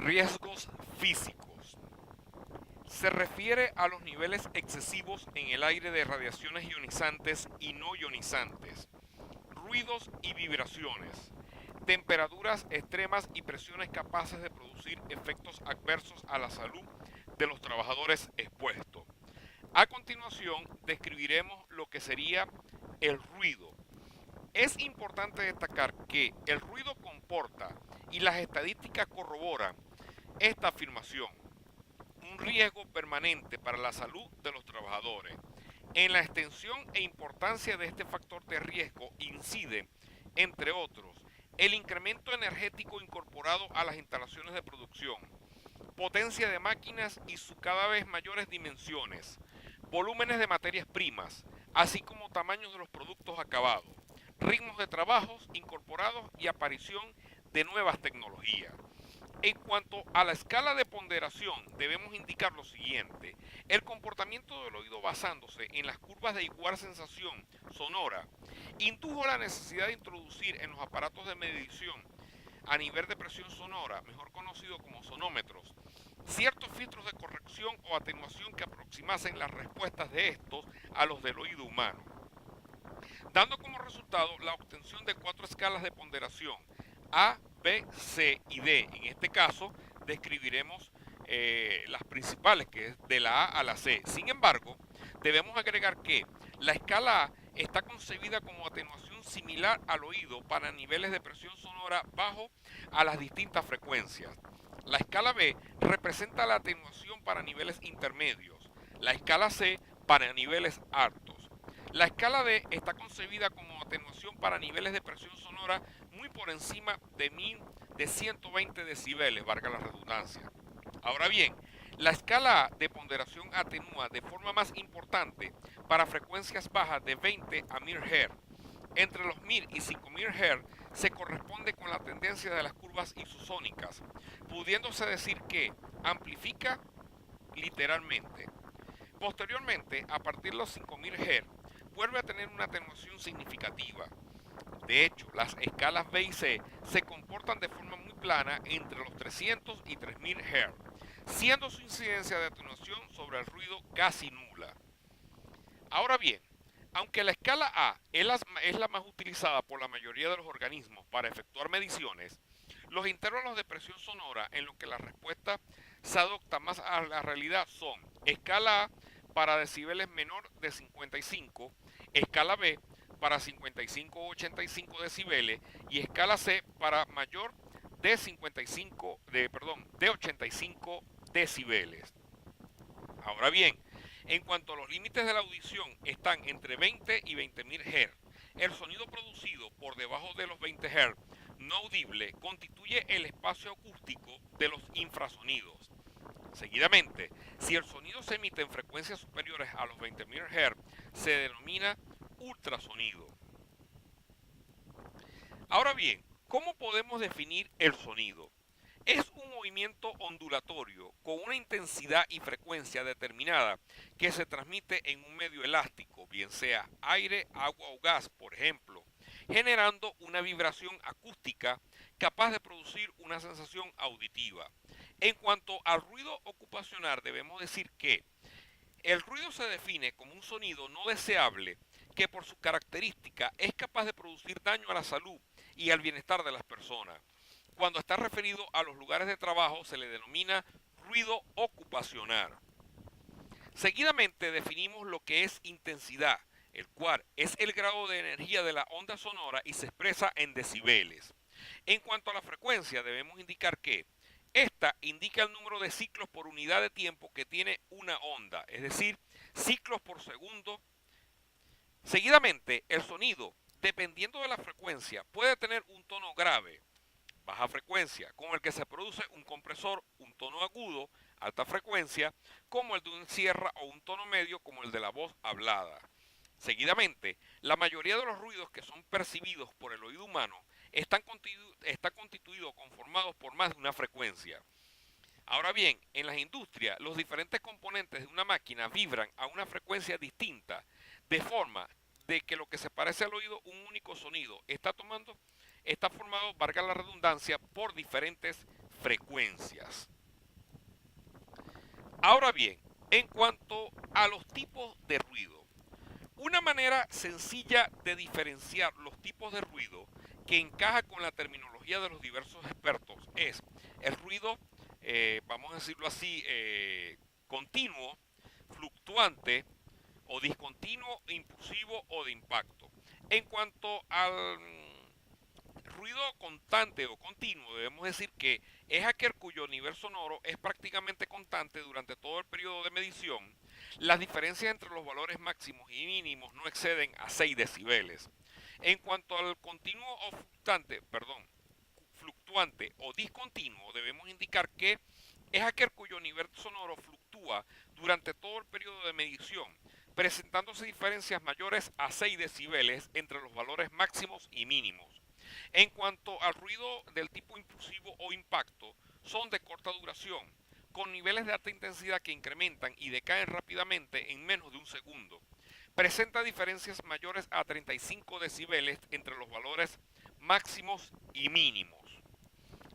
Riesgos físicos. Se refiere a los niveles excesivos en el aire de radiaciones ionizantes y no ionizantes, ruidos y vibraciones, temperaturas extremas y presiones capaces de producir efectos adversos a la salud de los trabajadores expuestos. A continuación, describiremos lo que sería el ruido. Es importante destacar que el ruido comporta y las estadísticas corroboran esta afirmación: un riesgo permanente para la salud de los trabajadores. En la extensión e importancia de este factor de riesgo incide, entre otros, el incremento energético incorporado a las instalaciones de producción, potencia de máquinas y sus cada vez mayores dimensiones, volúmenes de materias primas, así como tamaños de los productos acabados, ritmos de trabajos incorporados y aparición de nuevas tecnologías. En cuanto a la escala de ponderación, debemos indicar lo siguiente: el comportamiento del oído basándose en las curvas de igual sensación sonora indujo la necesidad de introducir en los aparatos de medición a nivel de presión sonora, mejor conocido como sonómetros, ciertos filtros de corrección o atenuación que aproximasen las respuestas de estos a los del oído humano, dando como resultado la obtención de cuatro escalas de ponderación: A, B, C y D. En este caso describiremos las principales, que es de la A a la C. Sin embargo, debemos agregar que la escala A está concebida como atenuación similar al oído para niveles de presión sonora bajo a las distintas frecuencias. La escala B representa la atenuación para niveles intermedios. La escala C para niveles altos. La escala D está concebida como atenuación para niveles de presión sonora muy por encima de 120 decibeles, valga la redundancia. Ahora bien, la escala A de ponderación atenúa de forma más importante para frecuencias bajas de 20 a 1000 Hz. Entre los 1000 y 5000 Hz se corresponde con la tendencia de las curvas isusónicas, pudiéndose decir que amplifica literalmente. Posteriormente, a partir de los 5000 Hz, vuelve a tener una atenuación significativa. De hecho, las escalas B y C se comportan de forma muy plana entre los 300 y 3000 Hz, siendo su incidencia de atenuación sobre el ruido casi nula. Ahora bien, aunque la escala A es la más utilizada por la mayoría de los organismos para efectuar mediciones, los intervalos de presión sonora en los que la respuesta se adopta más a la realidad son: escala A para decibeles menor de 55, escala B para 55 o 85 decibeles y escala C para mayor de 85 decibeles. Ahora bien, en cuanto a los límites de la audición, están entre 20 y 20.000 Hz. El sonido producido por debajo de los 20 Hz no audible constituye el espacio acústico de los infrasonidos. Seguidamente, si el sonido se emite en frecuencias superiores a los 20.000 Hz, se denomina ultrasonido. Ahora bien, ¿cómo podemos definir el sonido? Es un movimiento ondulatorio con una intensidad y frecuencia determinada que se transmite en un medio elástico, bien sea aire, agua o gas, por ejemplo, generando una vibración acústica capaz de producir una sensación auditiva. En cuanto al ruido ocupacional, debemos decir que el ruido se define como un sonido no deseable que por su característica es capaz de producir daño a la salud y al bienestar de las personas. Cuando está referido a los lugares de trabajo se le denomina ruido ocupacional. Seguidamente definimos lo que es intensidad, el cual es el grado de energía de la onda sonora y se expresa en decibeles. En cuanto a la frecuencia, debemos indicar que esta indica el número de ciclos por unidad de tiempo que tiene una onda, es decir, ciclos por segundo. Seguidamente, el sonido, dependiendo de la frecuencia, puede tener un tono grave, baja frecuencia, con el que se produce un compresor, un tono agudo, alta frecuencia, como el de un sierra, o un tono medio, como el de la voz hablada. Seguidamente, la mayoría de los ruidos que son percibidos por el oído humano está constituido conformados por más de una frecuencia. Ahora bien, en las industrias, los diferentes componentes de una máquina vibran a una frecuencia distinta, de forma de que lo que se parece al oído, un único sonido, está formado, valga la redundancia, por diferentes frecuencias. Ahora bien, en cuanto a los tipos de ruido, una manera sencilla de diferenciar los tipos de ruido que encaja con la terminología de los diversos expertos es el ruido, vamos a decirlo así, continuo, fluctuante o discontinuo, impulsivo o de impacto. En cuanto al ruido constante o continuo, debemos decir que es aquel cuyo nivel sonoro es prácticamente constante durante todo el periodo de medición. Las diferencias entre los valores máximos y mínimos no exceden a 6 decibeles. En cuanto al continuo o fluctuante o discontinuo, debemos indicar que es aquel cuyo nivel sonoro fluctúa durante todo el periodo de medición, presentándose diferencias mayores a 6 decibeles entre los valores máximos y mínimos. En cuanto al ruido del tipo impulsivo o impacto, son de corta duración, con niveles de alta intensidad que incrementan y decaen rápidamente en menos de un segundo. Presenta diferencias mayores a 35 decibeles entre los valores máximos y mínimos.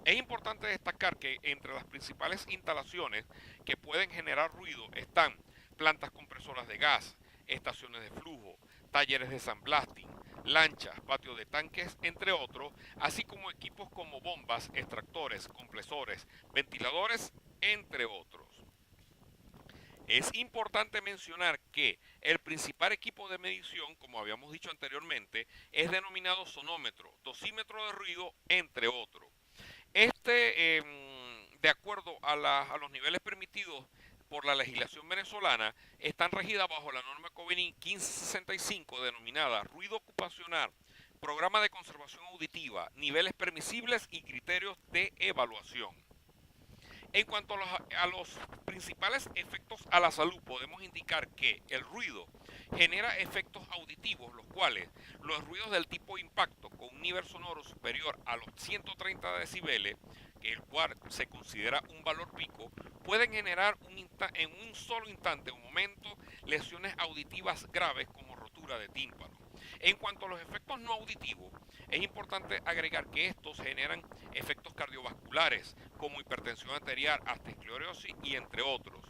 Es importante destacar que entre las principales instalaciones que pueden generar ruido están plantas compresoras de gas, estaciones de flujo, talleres de sandblasting, lanchas, patios de tanques, entre otros, así como equipos como bombas, extractores, compresores, ventiladores, entre otros. Es importante mencionar que el principal equipo de medición, como habíamos dicho anteriormente, es denominado sonómetro, dosímetro de ruido, entre otros. De acuerdo a los niveles permitidos por la legislación venezolana, están regidas bajo la norma COVENIN 1565 denominada ruido ocupacional, programa de conservación auditiva, niveles permisibles y criterios de evaluación. En cuanto a los principales efectos a la salud, podemos indicar que el ruido genera efectos auditivos, los cuales los ruidos del tipo impacto con un nivel sonoro superior a los 130 decibeles, que el cual se considera un valor pico, pueden generar en un solo instante o momento lesiones auditivas graves como rotura de tímpano. En cuanto a los efectos no auditivos, es importante agregar que estos generan efectos cardiovasculares como hipertensión arterial, arteriosclerosis y entre otros.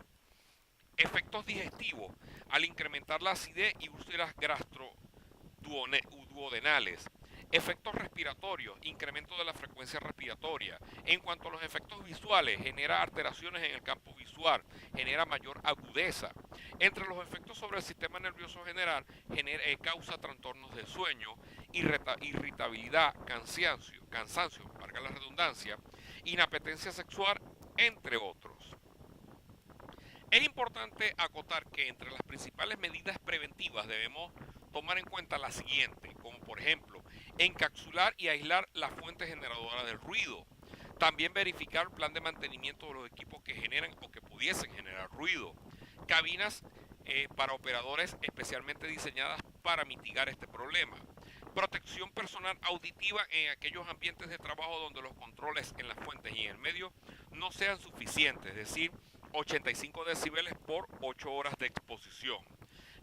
Efectos digestivos al incrementar la acidez y úlceras gastroduodenales. Efectos respiratorios, incremento de la frecuencia respiratoria. En cuanto a los efectos visuales, genera alteraciones en el campo visual, genera mayor agudeza. Entre los efectos sobre el sistema nervioso general, causa trastornos del sueño, irritabilidad, cansancio, valga la redundancia, inapetencia sexual, entre otros. Es importante acotar que entre las principales medidas preventivas debemos tomar en cuenta las siguientes, como por ejemplo, encapsular y aislar las fuentes generadoras del ruido. También verificar el plan de mantenimiento de los equipos que generan o que pudiesen generar ruido. Cabinas para operadores especialmente diseñadas para mitigar este problema. Protección personal auditiva en aquellos ambientes de trabajo donde los controles en las fuentes y en el medio no sean suficientes, es decir, 85 decibeles por 8 horas de exposición.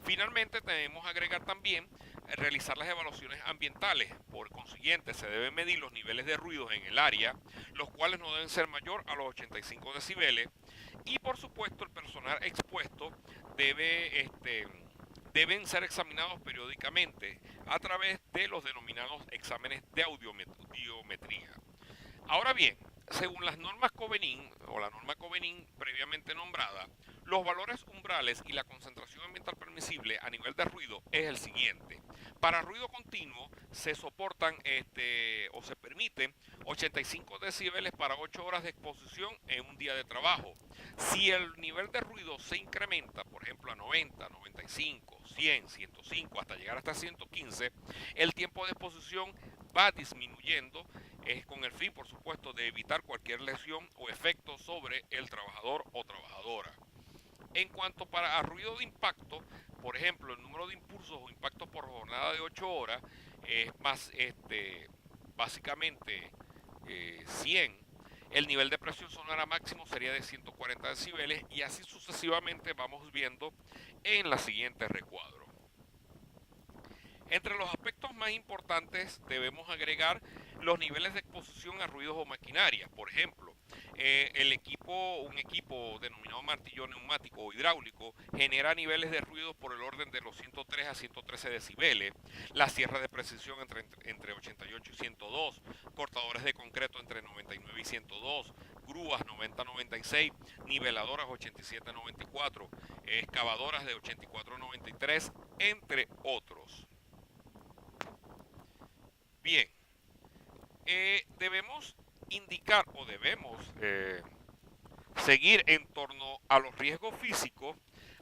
Finalmente, debemos agregar también realizar las evaluaciones ambientales. Por consiguiente, se deben medir los niveles de ruido en el área, los cuales no deben ser mayor a los 85 decibeles. Y por supuesto, el personal expuesto deben ser examinados periódicamente a través de los denominados exámenes de audiometría. Ahora bien, según las normas COVENIN o la norma COVENIN previamente nombrada, los valores umbrales y la concentración ambiental permisible a nivel de ruido es el siguiente. Para ruido continuo se soportan o se permiten 85 decibeles para 8 horas de exposición en un día de trabajo. Si el nivel de ruido se incrementa, por ejemplo a 90, 95, 100, 105 hasta llegar hasta 115, el tiempo de exposición va disminuyendo con el fin, por supuesto, de evitar cualquier lesión o efecto sobre el trabajador o trabajadora. En cuanto a ruido de impacto, por ejemplo, el número de impulsos o impactos por jornada de 8 horas es más básicamente 100. El nivel de presión sonora máximo sería de 140 decibeles y así sucesivamente vamos viendo en la siguiente recuadro. Entre los aspectos más importantes debemos agregar los niveles de exposición a ruidos o maquinaria. Por ejemplo, un equipo denominado martillo neumático o hidráulico genera niveles de ruido por el orden de los 103 a 113 decibeles, las sierras de precisión entre 88 y 102, cortadores de concreto entre 99 y 102, grúas 90-96, niveladoras 87-94, excavadoras de 84-93, entre otros. Bien, debemos indicar o debemos seguir en torno a los riesgos físicos.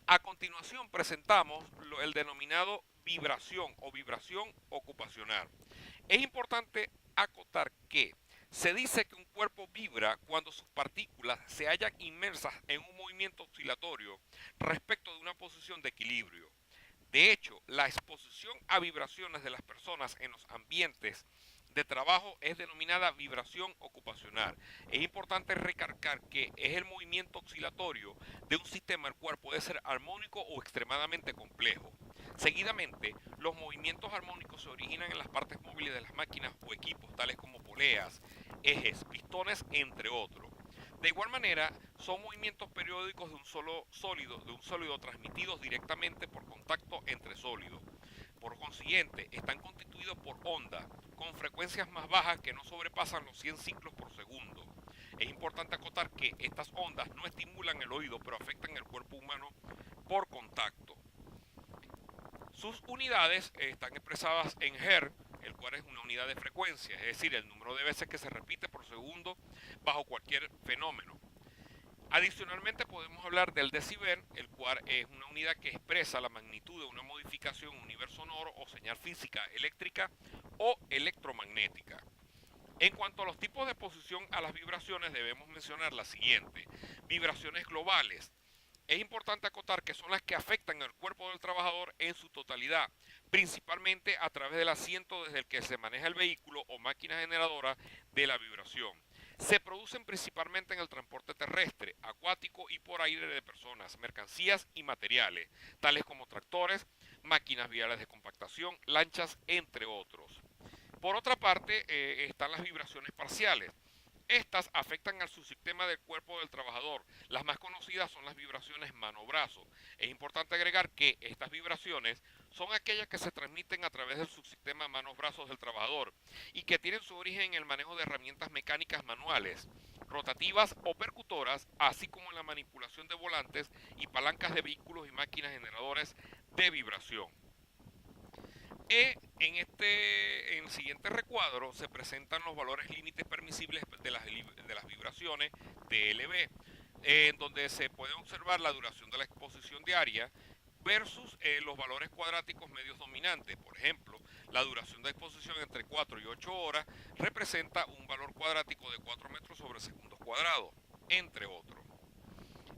A continuación presentamos el denominado vibración o vibración ocupacional. Es importante acotar que se dice que un cuerpo vibra cuando sus partículas se hallan inmersas en un movimiento oscilatorio respecto de una posición de equilibrio. De hecho, la exposición a vibraciones de las personas en los ambientes de trabajo es denominada vibración ocupacional. Es importante recalcar que es el movimiento oscilatorio de un sistema el cual puede ser armónico o extremadamente complejo. Seguidamente, los movimientos armónicos se originan en las partes móviles de las máquinas o equipos, tales como poleas, ejes, pistones, entre otros. De igual manera, son movimientos periódicos de un sólido transmitidos directamente por contacto entre sólidos. Por consiguiente, están constituidos por ondas con frecuencias más bajas que no sobrepasan los 100 ciclos por segundo. Es importante acotar que estas ondas no estimulan el oído, pero afectan el cuerpo humano por contacto. Sus unidades están expresadas en Hertz, el cual es una unidad de frecuencia, es decir, el número de veces que se repite por segundo bajo cualquier fenómeno. Adicionalmente podemos hablar del decibel, el cual es una unidad que expresa la magnitud de una modificación en un nivel sonoro o señal física, eléctrica o electromagnética. En cuanto a los tipos de exposición a las vibraciones, debemos mencionar la siguiente: vibraciones globales. Es importante acotar que son las que afectan al cuerpo del trabajador en su totalidad, principalmente a través del asiento desde el que se maneja el vehículo o máquina generadora de la vibración. Se producen principalmente en el transporte terrestre, acuático y por aire de personas, mercancías y materiales, tales como tractores, máquinas viales de compactación, lanchas, entre otros. Por otra parte, están las vibraciones parciales. Estas afectan al subsistema del cuerpo del trabajador. Las más conocidas son las vibraciones mano-brazo. Es importante agregar que estas vibraciones son aquellas que se transmiten a través del subsistema manos-brazos del trabajador y que tienen su origen en el manejo de herramientas mecánicas manuales, rotativas o percutoras, así como en la manipulación de volantes y palancas de vehículos y máquinas generadores de vibración. En el siguiente recuadro se presentan los valores límites permisibles de las vibraciones DLB, en donde se puede observar la duración de la exposición diaria versus los valores cuadráticos medios dominantes. Por ejemplo, la duración de exposición entre 4 y 8 horas representa un valor cuadrático de 4 metros sobre segundos cuadrados, entre otros.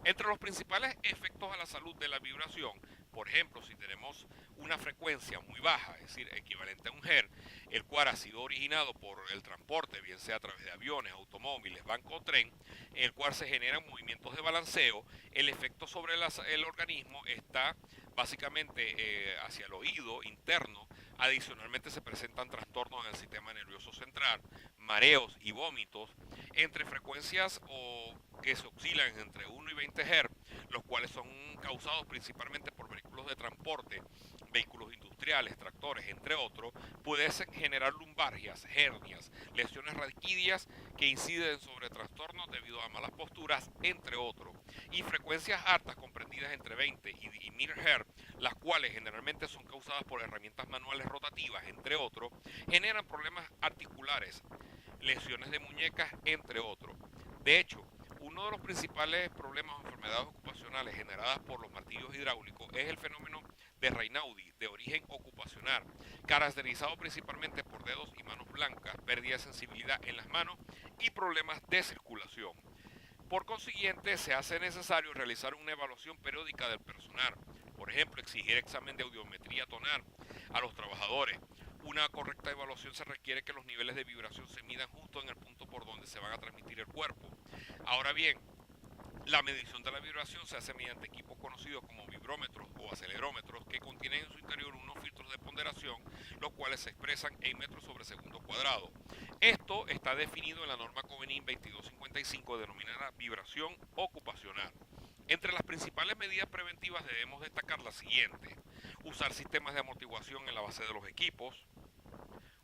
Entre los principales efectos a la salud de la vibración, por ejemplo, si tenemos una frecuencia muy baja, es decir, equivalente a un Hertz, el cual ha sido originado por el transporte, bien sea a través de aviones, automóviles, banco o tren, en el cual se generan movimientos de balanceo, el efecto sobre el organismo está básicamente hacia el oído interno. Adicionalmente se presentan trastornos en el sistema nervioso central, mareos y vómitos, entre frecuencias que se oscilan entre 1 y 20 Hz, los cuales son causados principalmente por vehículos de transporte, vehículos industriales, tractores, entre otros. Pueden generar lumbalgias, hernias, lesiones raquídeas que inciden sobre trastornos debido a malas posturas, entre otros. Y frecuencias altas comprendidas entre 20 y 1000 Hz, las cuales generalmente son causadas por herramientas manuales rotativas, entre otros, generan problemas articulares, lesiones de muñecas, entre otros. De hecho, uno de los principales problemas o enfermedades ocupacionales generadas por los martillos hidráulicos es el fenómeno de Raynaudi, de origen ocupacional, caracterizado principalmente por dedos y manos blancas, pérdida de sensibilidad en las manos y problemas de circulación. Por consiguiente, se hace necesario realizar una evaluación periódica del personal, por ejemplo, exigir examen de audiometría tonal a los trabajadores. Una correcta evaluación se requiere que los niveles de vibración se midan justo en el punto por donde se van a transmitir el cuerpo. Ahora bien, La medición de la vibración se hace mediante equipos conocidos como vibrómetros o acelerómetros que contienen en su interior unos filtros de ponderación, los cuales se expresan en metros sobre segundo cuadrado. Esto está definido en la norma Covenin 2255 denominada vibración ocupacional. Entre las principales medidas preventivas debemos destacar las siguientes: usar sistemas de amortiguación en la base de los equipos,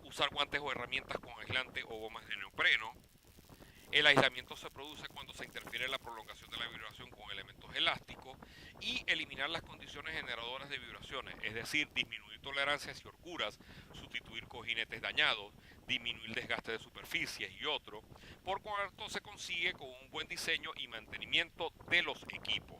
usar guantes o herramientas con aislante o gomas de neopreno. El aislamiento se produce cuando se interfiere la prolongación de la vibración con elementos elásticos, y eliminar las condiciones generadoras de vibraciones, es decir, disminuir tolerancias y horcuras, sustituir cojinetes dañados, disminuir desgaste de superficies y otros, por cuanto se consigue con un buen diseño y mantenimiento de los equipos.